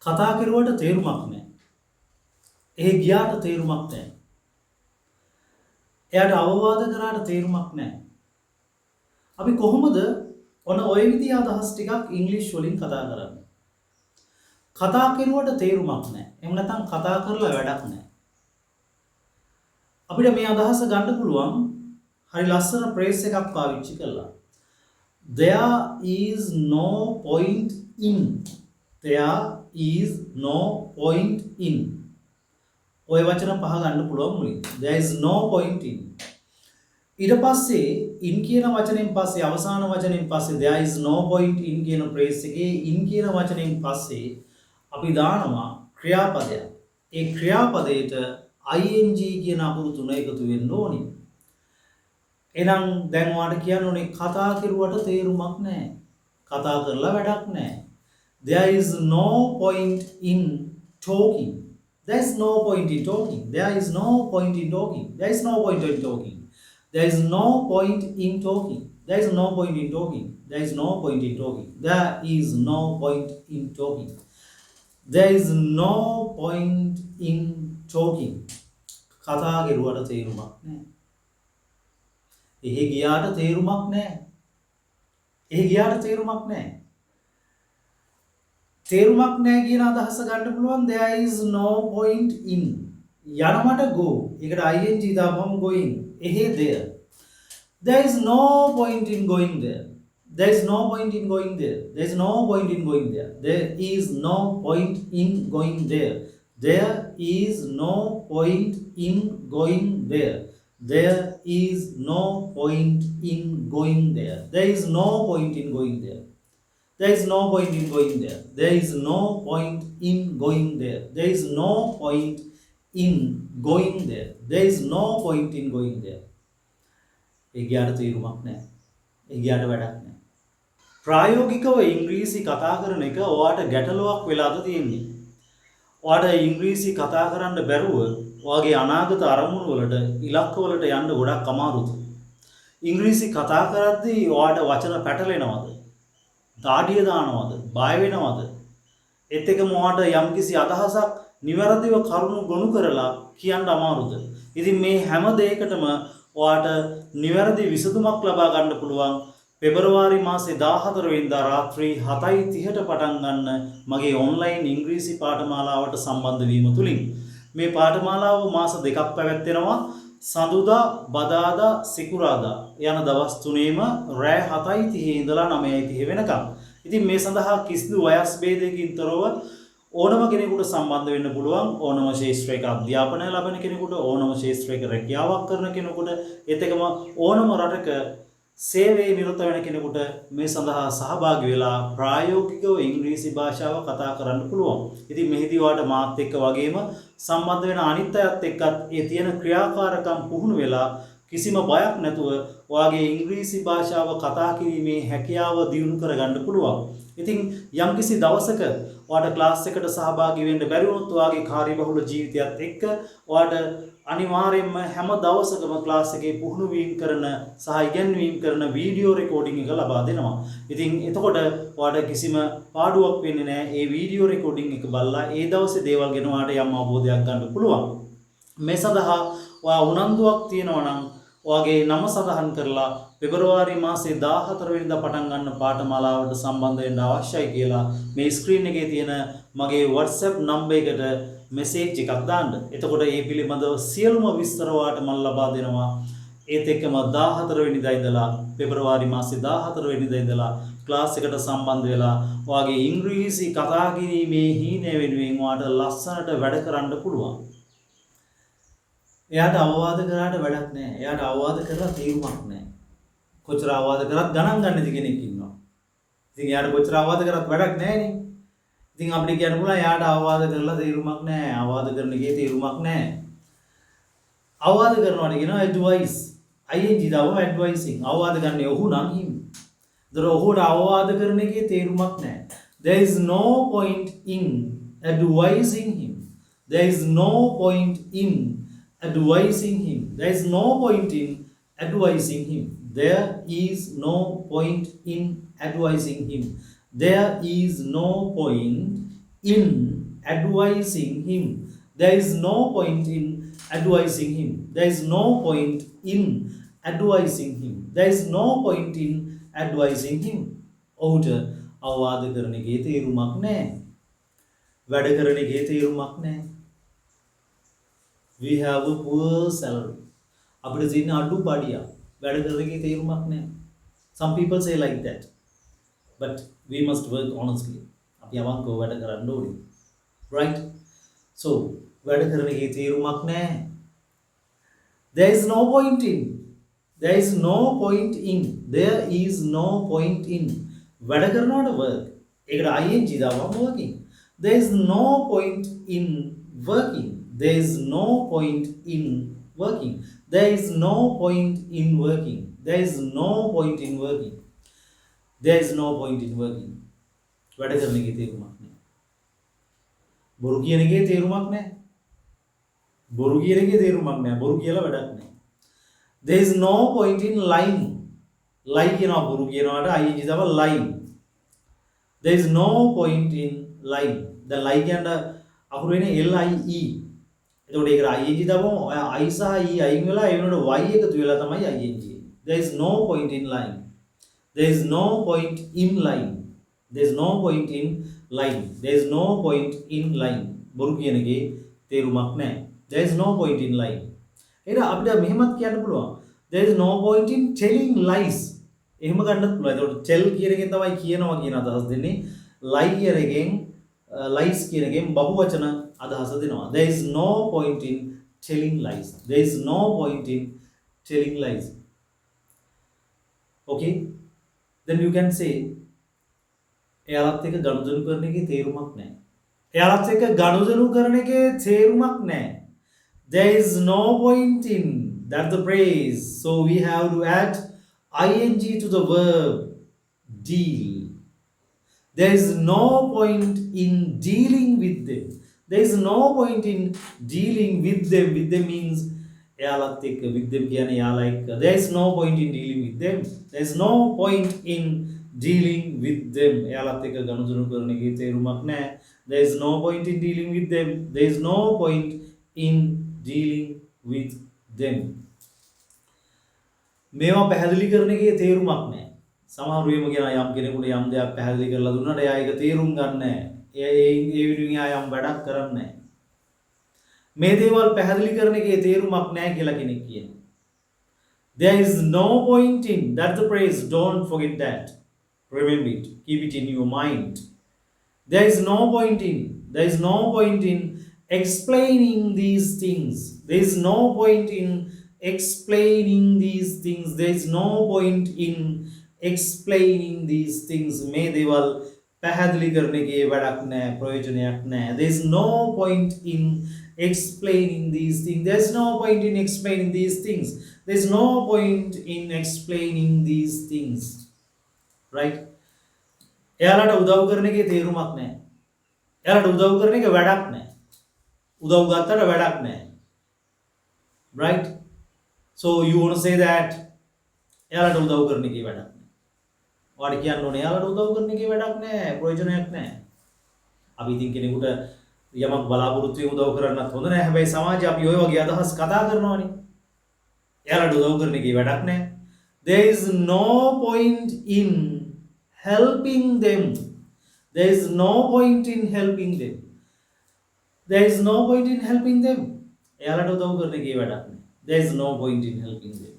කතා කරුවට තේරුමක් නැහැ. ඒ ගියාට තේරුමක් නැහැ. එයාට අවවාද කරාට තේරුමක් නැහැ. අපි කොහොමද ඔන්න ඔය විදිහ අදහස් ටිකක් ඉංග්‍රීසි වලින් කතා කරන්නේ? කතා කරුවට තේරුමක් නැහැ. එහෙම නැත්නම් කතා කරලා වැඩක් නැහැ. අපිට මේ අදහස ගන්න පුළුවන් හරි ලස්සන ෆ්‍රේස් එකක් පාවිච්චි කළා. There is no point in. There is no point in. ඔය වචන පහ ගන්න පුළුවන් මුලින්. There is no point in. ඊට පස්සේ in කියන වචනෙන් පස්සේ අවසාන වචනෙන් පස්සේ there is no point in කියන ෆ්‍රේස් එකේ in කියන වචනෙන් පස්සේ අපි දානවා ක්‍රියාපදයක්. ඒ ක්‍රියාපදයට ing කියන අකුරු තුන එකතු වෙන්න ඕනේ. එහෙනම් දැන් ඔයාලට කියන්න ඕනේ කතා කරුවට තේරුමක් නැහැ. කතා කරලා වැඩක් නැහැ. There is no point in talking. There is no point in talking. There is no point in talking. There is no point in talking. There is no point in talking. There is no point in talking. There is no point in talking. There is no point in talking. There is no point in talking. කතා කරුවට තේරුමක් නැහැ. එහෙ ගියාට තේරුමක් නැහැ. එහෙ ගියාට තේරුමක් නැහැ. තේරුමක් නැහැ කියන අදහස ගන්න පුළුවන් there is no point in. යනමට go. ඒකට ing දාපුවම going. එහෙ there. There is no point in going there. There is no point in going there. There is no point in going there. There is no point in going there. There is no point in going there. There is no point in going there. There is no point in going there. There is no point in going there. There is no point in going there. There is no point in going there. There is no point in going there. ඒ ගියාට තේරුමක් නැහැ. ඒ ගියාට වැඩක් නැහැ. ප්‍රායෝගිකව ඉංග්‍රීසි කතා කරන එක ඔයාට ගැටලුවක් වෙලාද තියෙන්නේ. ඔයාට ඉංග්‍රීසි කතා කරන්න බැරුව ඔයාගේ අනාගත අරමුණු වලට ඉලක්ක වලට යන්න ගොඩක් අමාරුද? ඉංග්‍රීසි කතා කරද්දී ඔයාට වචන පැටලෙනවද? දාඩිය දානවද? බය වෙනවද? ඒත් එකම ඔයාට යම්කිසි අදහසක් නිවැරදිව කරුණු ගොනු කරලා කියන්න අමාරුද? ඉතින් මේ හැම දෙයකටම ඔයාට නිවැරදි විසඳුමක් ලබා ගන්න පුළුවන් පෙබරවාරි මාසේ 14 වෙනිදා රාත්‍රී 7:30ට පටන් ගන්න මගේ ඔන්ලයින් ඉංග්‍රීසි පාඨමාලාවට සම්බන්ධ වීම තුලින් මේ පාඨමාලාව මාස දෙකක් පැවැත්වෙනවා. සඳුදා, බදාදා, සිකුරාදා යන දවස් තුනේම රෑ 7:30 ඉඳලා 9:30 වෙනකම්. ඉතින් මේ සඳහා කිසිදු වයස් භේදයකින් තොරව ඕනම කෙනෙකුට සම්බන්ධ වෙන්න පුළුවන්. ඕනම ශාස්ත්‍රීය අධ්‍යාපනය ලබන කෙනෙකුට, ඕනම ශාස්ත්‍රීය රැකියාවක් කරන කෙනෙකුට, ඒත් එකම ඕනම රටක සේවයේ නිරත වෙන කෙනෙකුට මේ සඳහා සහභාගී වෙලා ප්‍රායෝගිකව ඉංග්‍රීසි භාෂාව කතා කරන්න පුළුවන්. ඉතින් මෙහිදී ඔයාලට මාත් එක්ක වගේම සම්බන්ධ වෙන අනිත් අයත් එක්කත් ඒ තියෙන ක්‍රියාකාරකම් පුහුණු වෙලා කිසිම බයක් නැතුව ඔයාගේ ඉංග්‍රීසි භාෂාව කතා කිරීමේ හැකියාව දියුණු කරගන්න පුළුවන්. ඉතින් යම්කිසි දවසක ඔයාට ක්ලාස් එකට සහභාගී වෙන්න බැරි වුණොත් ඔයාගේ කාර්යබහුල ජීවිතයත් එක්ක ඔයාට අනිවාර්යයෙන්ම හැම දවසකම ක්ලාස් එකේ පුහුණු වීම කරන සහ ඉගෙනවීම කරන වීඩියෝ රෙකෝඩින් එක ලබා දෙනවා. ඉතින් එතකොට ඔයාට කිසිම පාඩුවක් වෙන්නේ නැහැ. ඒ වීඩියෝ රෙකෝඩින් එක බලලා ඒ දවසේ දේවල් ගැන ඔයාට යම් අවබෝධයක් ගන්න පුළුවන්. මේ සඳහා ඔයා උනන්දුවක් තියෙනවා නම් ඔයාගේ නම සඳහන් කරලා පෙබරවාරි මාසේ 14 වෙනිදා පටන් ගන්න පාඨමාලාවට සම්බන්ධ වෙන්න අවශ්‍යයි කියලා මේ ස්ක්‍රීන් එකේ තියෙන මගේ WhatsApp නම්බර් එකට මෙසේජ් එකක් දාන්න. එතකොට ඒ පිළිබඳව සියලුම විස්තර ඔයාලට මම ලබා දෙනවා. ඒත් එක්කම 14 වෙනිදා ඉඳලා පෙබරවාරි මාසේ 14 වෙනිදා ඉඳලා ක්ලාස් එකට සම්බන්ධ වෙලා ඔයාගේ ඉංග්‍රීසි කතා කිරීමේ හීනය වෙනුවෙන් ඔයාට ලස්සනට වැඩ කරන්න පුළුවන්. එයාට අවවාද කරාට වැඩක් නැහැ. එයාට අවවාද කරලා තීරුමක් නැහැ. කොච්චර අවවාද කරත් ගණන් ගන්න නැති කෙනෙක් ඉන්නවා. ඉතින් එයාට කොච්චර අවවාද කරත් වැඩක් නැහැ නේ. ඉතින් අපිට කියන්න පුළුවන් එයාට අවවාද කරලා තීරුමක් නැහැ. අවවාද කරන එකේ තීරුමක් නැහැ. අවවාද කරනවාට කියනවා ඇඩ්වයිස්. ing දාවම ඇඩ්වයිසින්. අවවාද ගන්න ඔහු නම් හිමි. දර ඔහුට අවවාද කරන එකේ තීරුමක් නැහැ. There is no point in advising him. There is no point in advising him. There is no point in advising him. There is no point in advising him. There is no point in advising him. There is no point in advising him. There is no point in advising him. There is no point in advising him. ඔහුට අවවාද කරන එකේ තේරුමක් නැහැ. වැඩ කරන එකේ තේරුමක් නැහැ. We have a poor salary. අපිට තියෙන අඩු පඩියක්. වැඩ කරන එකේ තේරුමක් නැහැ. Some people say like that. But we must work honestly. අපි අවංකව වැඩ කරන්න ඕනේ. Right? So, වැඩ කරන එකේ තේරුමක් නැහැ. There is no point in. There is no point in. There is no point in. වැඩ කරනවට work. ඒකට ing දාවම working. There is no point in working. There is no point in working. There is no point in working. There is no point in working. There is no point in working. වැඩ කරන එකේ තේරුමක් නැහැ. බොරු කියන එකේ තේරුමක් නැහැ. බොරු කියන එකේ තේරුමක් නැහැ. බොරු කියලා වැඩක් නැහැ. There is no point in lying. lie කියනවා බොරු කියනවාට ing දාව lying. There is no point in lying. දැන් lie කියනට අකුරු වෙන්නේ lie. එතකොට ඒකට ing දාවම i සහ e අයින් වෙලා ඒ වෙනකොට y එකතු වෙලා තමයි ing. There is no point in lying. There is no point in lying. There is no point in lying. There is no point in lying. බොරු කියන එකේ තේරුමක් නැහැ. There is no point in lying. එහෙනම් අපිට මෙහෙමත් කියන්න පුළුවන්. There is no point in telling lies. එහෙම ගන්නත් පුළුවන්. ඒකට tell කියන එකෙන් තමයි කියනවා කියන අදහස් දෙන්නේ. lie කියන එකෙන් lies කියන එකෙන් බහුවචන අදහස දෙනවා. There is no point in telling lies. There is no point in telling lies. Okay? Then you can say එයාලත් එක්ක ගනුදෙනු කරන එකේ තේරුමක් නැහැ. එයාලත් එක්ක ගනුදෙනු කරන එකේ තේරුමක් නැහැ. There is no point in. That's the phrase. So we have to add ing to the verb deal. There is no point in dealing with them. There is no point in dealing with them. With them means එයාලත් එක්ක with them කියන්නේ එයාලා එක්ක. There is no point in dealing with them. There is no point in dealing with them. එයාලත් එක්ක ගනුදෙනු කරන එකේ තේරුමක් නැහැ. There is no point in dealing with them. There is no point in dealing with them. මේවා පැහැදිලි කරන එකේ තේරුමක් නැහැ. සමහරු එහෙම කියන යම් කෙනෙකුට යම් දෙයක් පැහැදිලි කරලා දුන්නාට එයා ඒක තේරුම් ගන්න නැහැ. ඒ විදිහින් එයා යම් වැඩක් කරන්නේ නැහැ. මේ දේවල් පැහැදිලි කරන එකේ තේරුමක් නැහැ කියලා කෙනෙක් කියනවා. There is no point in. That's the phrase. Don't forget that. Remember it. Keep it in your mind. There is no point in. There is no point in explaining these things. There is no point in explaining these things. There is no point in explaining these things. මේ දේවල් පැහැදිලි කරන එකේ වැඩක් නැහැ, ප්‍රයෝජනයක් නැහැ. There is no point in explaining these things. There is no point in explaining these things. There is no point in explaining these things. Right? එයාලට උදව් කරන එකේ තේරුමක් නැහැ. එයාලට උදව් කරන එක වැඩක් නැහැ. උදව් ගත්තට වැඩක් නැහැ. Right? So you want to say that එයාලට උදව් කරන එකේ වැඩක් නැහැ. ඔයාලට කියන්න ඕනේ එයාලට උදව් කරන එකේ වැඩක් නැහැ, ප්‍රයෝජනයක් නැහැ. අපි ඉතින් කෙනෙකුට යමක් බලාපොරොත්තු වෙන උදව් කරන්නත් හොඳ නැහැ. හැබැයි සමාජයේ අපි ওই වගේ අදහස් කතා කරනවානේ. එයාලට උදව් කරන එකේ වැඩක් නැහැ. There is no point in helping them. There is no point in helping them. There is no point in helping them. එයාලට උදව් කරන එකේ වැඩක් නැහැ. There is no point in helping them.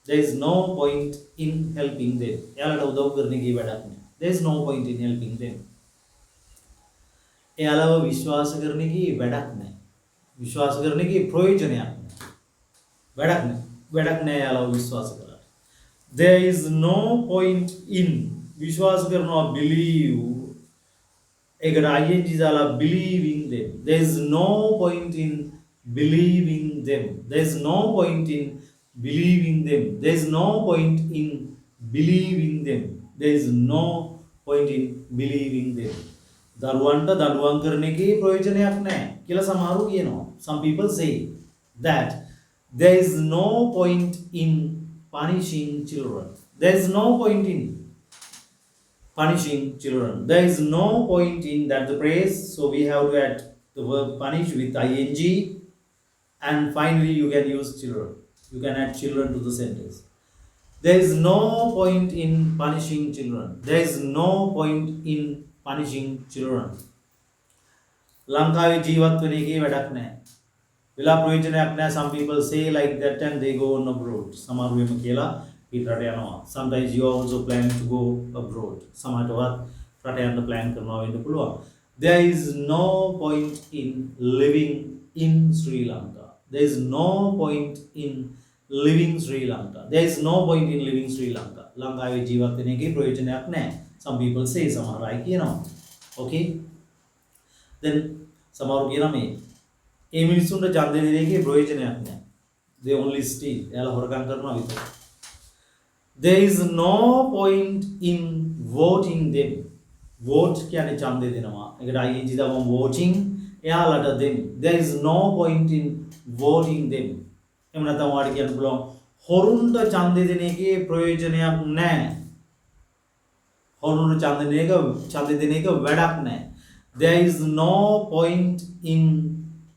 There is no point in helping them. එයාලට උදව් කරන එකේ වැඩක් නැහැ. There is no point in helping them. එයාලව විශ්වාස කරන එකේ වැඩක් නැහැ. විශ්වාස කරන එකේ ප්‍රයෝජනයක් නැහැ. වැඩක් නැහැ. වැඩක් නැහැ එයාලව විශ්වාස කරලා. There is no point in විශ්වාස කරනවා believe. ඒකට ing දාලා believing them. There is no point in believing them. There is no point in believing them. There is no point in believing them. There is no point in believing them. දරුවන්ට දඬුවම් කරන එකේ ප්‍රයෝජනයක් නැහැ කියලා සමහරු කියනවා. Some people say that there is no point in punishing children. There is no point in. punishing children. There is no point in that the phrase, so we have to add the verb punish with ing, and finally you can use children. You can add children to the sentence. There is no point in punishing children. There is no point in punishing children. ලංකාවේ ජීවත් වෙන එකේ වැඩක් නැහැ. වෙලා ප්‍රයෝජනයක් නැහැ. Some people say like that and they go on abroad. සමහරු එහෙම කියලා පිටරට යනවා. Sometimes you are also planning to go abroad. සමහරටවත් රට යන්න plan කරනවා වෙන්න පුළුවන්. There is no point in living in Sri Lanka. There is no point in living Sri Lanka. There is no point in living Sri Lanka. ලංකාවේ ජීවත් වෙන එකේ ප්‍රයෝජනයක් නැහැ. Some people say, සමහර අය කියනවා. Okay? Then සමහරු කියනවා මේ ඒ මිනිස්සුන්ට ඡන්දෙ දෙන එකේ ප්‍රයෝජනයක් නැහැ. They only steal. එයාලා හොරකම් කරනවා විතරයි. There is no point in voting them. Vote කියන්නේ ඡන්දෙ දෙනවා. ඒකට ing දාම voting එයාලට them. There is no point in voting them. එහෙම නැත්නම් ඔයාලට කියන්න පුළුවන් හොරුන්ට ඡන්දෙ දෙන එකේ ප්‍රයෝජනයක් නැහැ. හොරුන්ට ඡන්දෙ දෙන එක වැඩක් නැහැ. There is no point in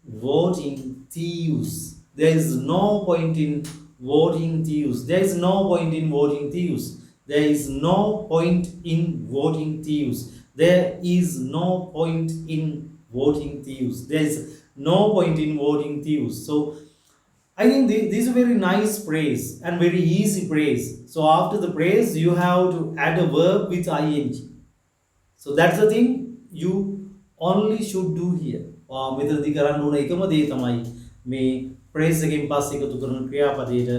voting thieves. There is no point in voting thieves. There is no point in voting thieves. There is no point in voting thieves. There is no point in voting thieves. There is no point in voting thieves. So I think this is a very nice phrase and very easy phrase. So after the phrase you have to add a verb with ing. So that's the thing you only should do here. මෙතනදී කරන්න ඕන එකම දේ තමයි මේ phrase එකෙන් පස්සේ එකතු කරන ක්‍රියාපදයට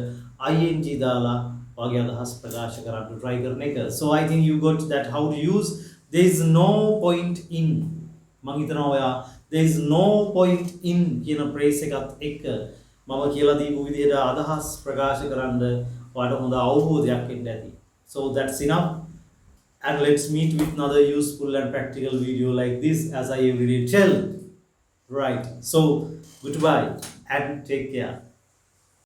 ing දාලා වාගේ අදහස් ප්‍රකාශ කරන්න try කරන එක. So I think you got that how to use there is no point in. මම හිතනවා ඔයා there is no point in කියන phrase එකත් එක්ක මම කියලා දීපු විදිහට අදහස් ප්‍රකාශ කරන්න ඔයාලට හොඳ අවබෝධයක් එන්න ඇති. So that's enough. And let's meet with another useful and practical video like this as I every day tell. Right. So goodbye and take care.